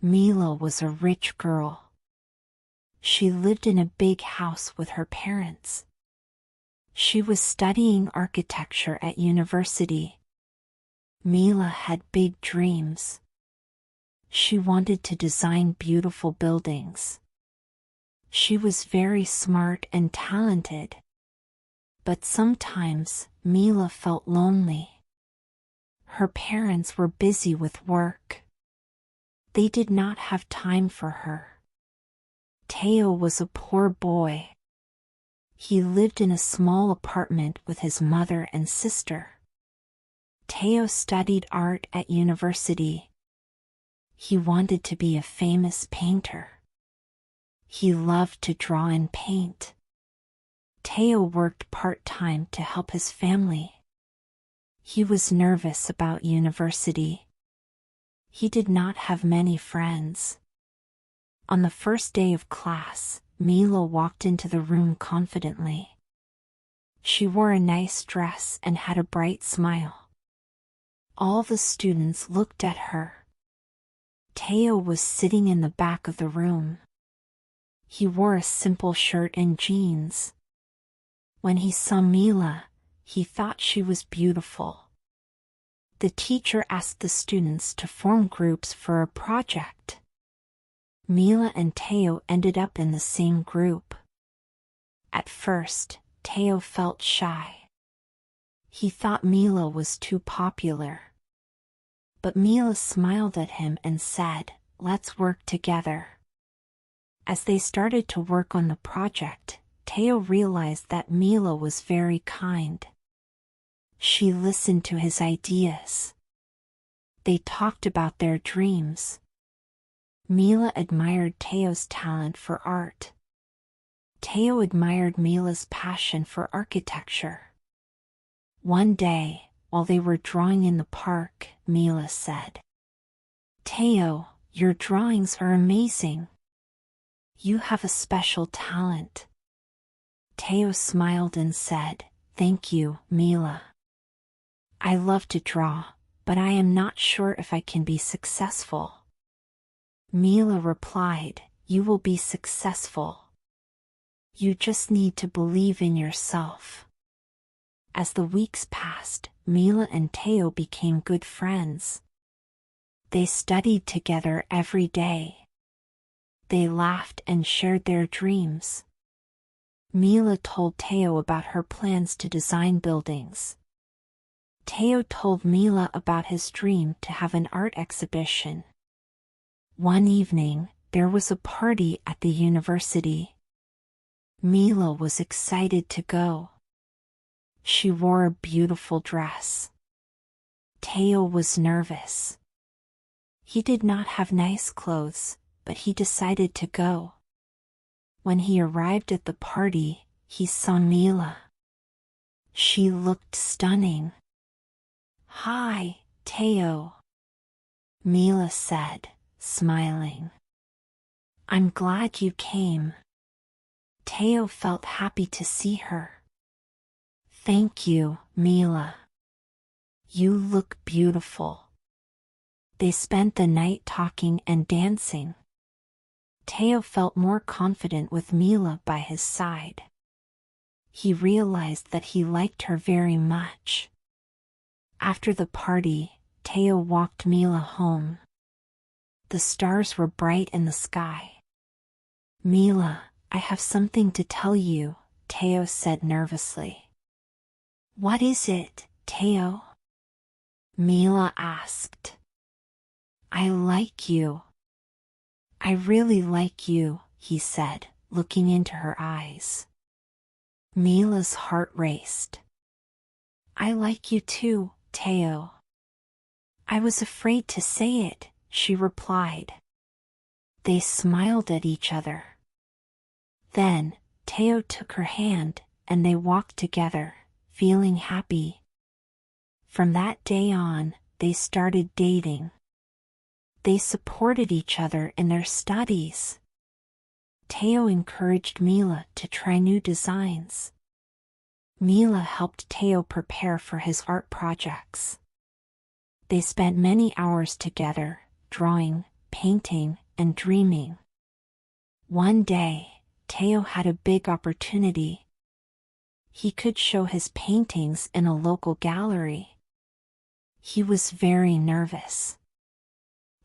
Mila was a rich girl. She lived in a big house with her parents. She was studying architecture at university. Mila had big dreams. She wanted to design beautiful buildings. She was very smart and talented. But sometimes, Mila felt lonely. Her parents were busy with work. They did not have time for her. Teo was a poor boy. He lived in a small apartment with his mother and sister. Teo studied art at university. He wanted to be a famous painter. He loved to draw and paint. Teo worked part-time to help his family. He was nervous about university. He did not have many friends. On the first day of class, Mila walked into the room confidently. She wore a nice dress and had a bright smile. All the students looked at her. Teo was sitting in the back of the room. He wore a simple shirt and jeans. When he saw Mila, he thought she was beautiful. The teacher asked the students to form groups for a project. Mila and Teo ended up in the same group. At first, Teo felt shy. He thought Mila was too popular. But Mila smiled at him and said, "Let's work together." As they started to work on the project, Teo realized that Mila was very kind. She listened to his ideas. They talked about their dreams. Mila admired Teo's talent for art. Teo admired Mila's passion for architecture. One day, while they were drawing in the park, Mila said, "Teo, your drawings are amazing. You have a special talent." Teo smiled and said, "Thank you, Mila. I love to draw, but I am not sure if I can be successful." Mila replied, "You will be successful. You just need to believe in yourself." As the weeks passed, Mila and Teo became good friends. They studied together every day. They laughed and shared their dreams. Mila told Teo about her plans to design buildings. Teo told Mila about his dream to have an art exhibition. One evening, there was a party at the university. Mila was excited to go. She wore a beautiful dress. Teo was nervous. He did not have nice clothes, but he decided to go. When he arrived at the party, he saw Mila. She looked stunning. "Hi, Teo," Mila said, smiling. "I'm glad you came." Teo felt happy to see her. "Thank you, Mila. You look beautiful." They spent the night talking and dancing. Teo felt more confident with Mila by his side. He realized that he liked her very much. After the party, Teo walked Mila home. The stars were bright in the sky. "Mila, I have something to tell you," Teo said nervously. "What is it, Teo?" Mila asked. "I like you." "I really like you," he said, looking into her eyes. Mila's heart raced. "I like you too, Teo." "I was afraid to say it," she replied. They smiled at each other. Then, Teo took her hand, and they walked together, feeling happy. From that day on, they started dating. They supported each other in their studies. Teo encouraged Mila to try new designs. Mila helped Teo prepare for his art projects. They spent many hours together, drawing, painting and dreaming. One day, Teo had a big opportunity. He could show his paintings in a local gallery. He was very nervous.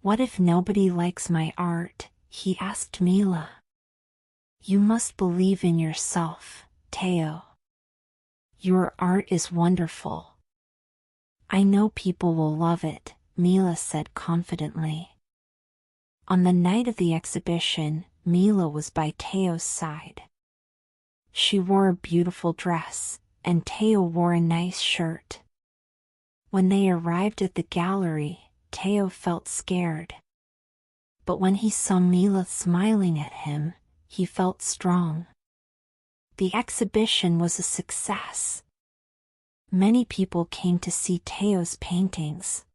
"What if nobody likes my art?" he asked Mila. "You must believe in yourself, Teo. Your art is wonderful." "I know people will love it," Mila said confidently. On the night of the exhibition, Mila was by Teo's side. She wore a beautiful dress, and Teo wore a nice shirt. When they arrived at the gallery, Teo felt scared. But when he saw Mila smiling at him, he felt strong. The exhibition was a success. Many people came to see Teo's paintings.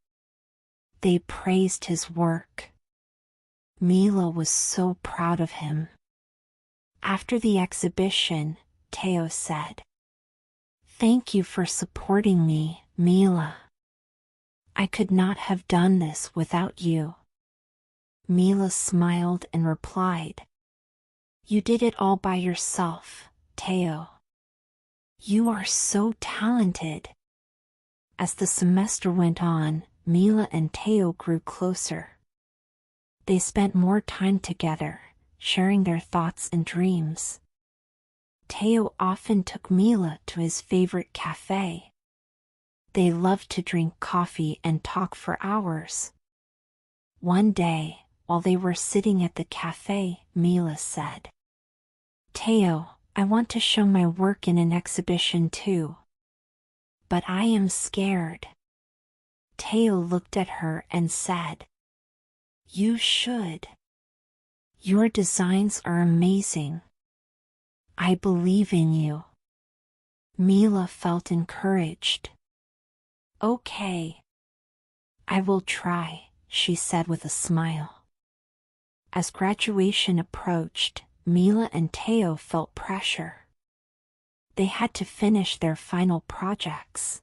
They praised his work. Mila was so proud of him. After the exhibition, Teo said, "Thank you for supporting me, Mila. I could not have done this without you." Mila smiled and replied, "You did it all by yourself, Teo. You are so talented." As the semester went on, Mila and Teo grew closer. They spent more time together, sharing their thoughts and dreams. Teo often took Mila to his favorite cafe. They loved to drink coffee and talk for hours. One day, while they were sitting at the cafe, Mila said, "Teo, I want to show my work in an exhibition too. But I am scared." Teo looked at her and said, "You should. Your designs are amazing. I believe in you." Mila felt encouraged. "Okay. I will try," she said with a smile. As graduation approached, Mila and Teo felt pressure. They had to finish their final projects.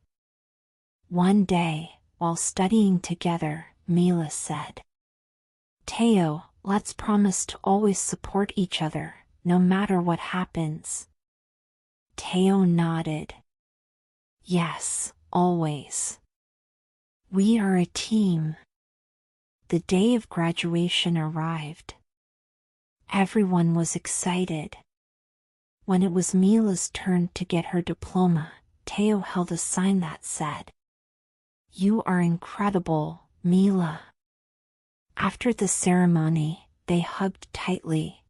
One day, while studying together, Mila said, "Teo, let's promise to always support each other, no matter what happens." Teo nodded. "Yes, always. We are a team." The day of graduation arrived. Everyone was excited. When it was Mila's turn to get her diploma, Teo held a sign that said, "You are incredible, Mila." After the ceremony, they hugged tightly.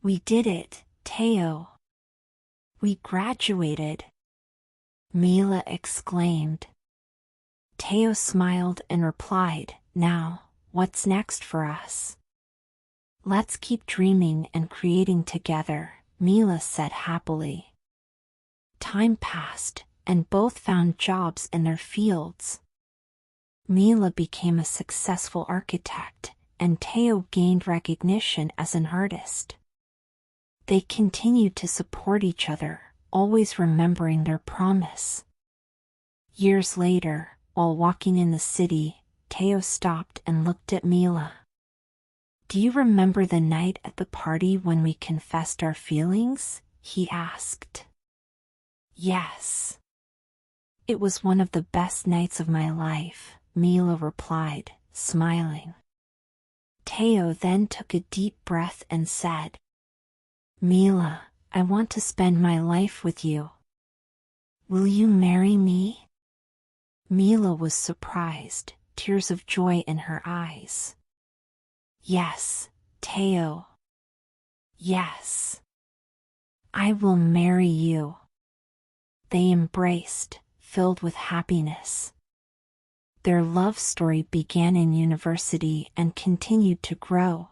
"We did it, Teo. We graduated," Mila exclaimed. Teo smiled and replied, "Now, what's next for us?" "Let's keep dreaming and creating together," Mila said happily. Time passed, and both found jobs in their fields. Mila became a successful architect, and Teo gained recognition as an artist. They continued to support each other, always remembering their promise. Years later, while walking in the city, Teo stopped and looked at Mila. "Do you remember the night at the party when we confessed our feelings?" he asked. "Yes. It was one of the best nights of my life," Mila replied, smiling. Teo then took a deep breath and said, "Mila, I want to spend my life with you. Will you marry me?" Mila was surprised, tears of joy in her eyes. "Yes, Teo. Yes. I will marry you." They embraced, filled with happiness. Their love story began in university and continued to grow.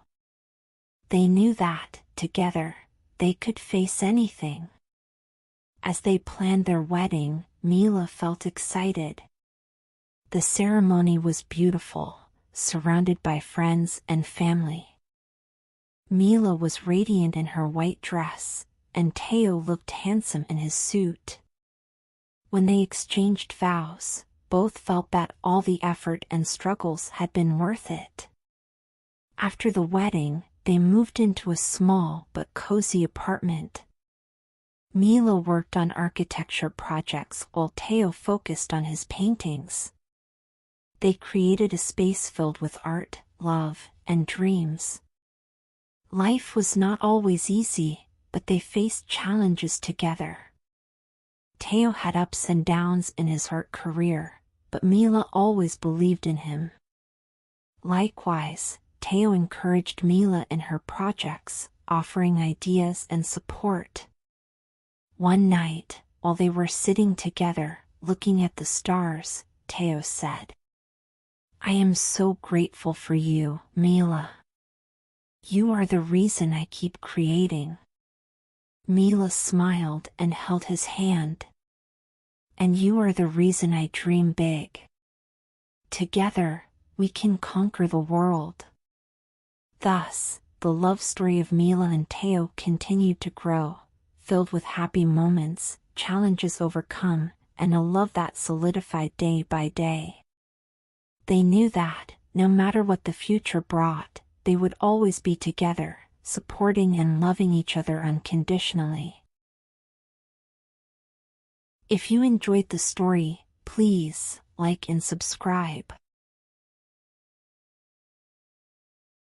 They knew that, together, they could face anything. As they planned their wedding, Mila felt excited. The ceremony was beautiful, surrounded by friends and family. Mila was radiant in her white dress, and Teo looked handsome in his suit. When they exchanged vows, both felt that all the effort and struggles had been worth it. After the wedding, they moved into a small but cozy apartment. Mila worked on architecture projects while Teo focused on his paintings. They created a space filled with art, love, and dreams. Life was not always easy, but they faced challenges together. Teo had ups and downs in his art career, but Mila always believed in him. Likewise, Teo encouraged Mila in her projects, offering ideas and support. One night, while they were sitting together, looking at the stars, Teo said, "I am so grateful for you, Mila. You are the reason I keep creating." Mila smiled and held his hand. "And you are the reason I dream big. Together, we can conquer the world." Thus, the love story of Mila and Teo continued to grow, filled with happy moments, challenges overcome, and a love that solidified day by day. They knew that, no matter what the future brought, they would always be together, supporting and loving each other unconditionally. If you enjoyed the story, please like and subscribe.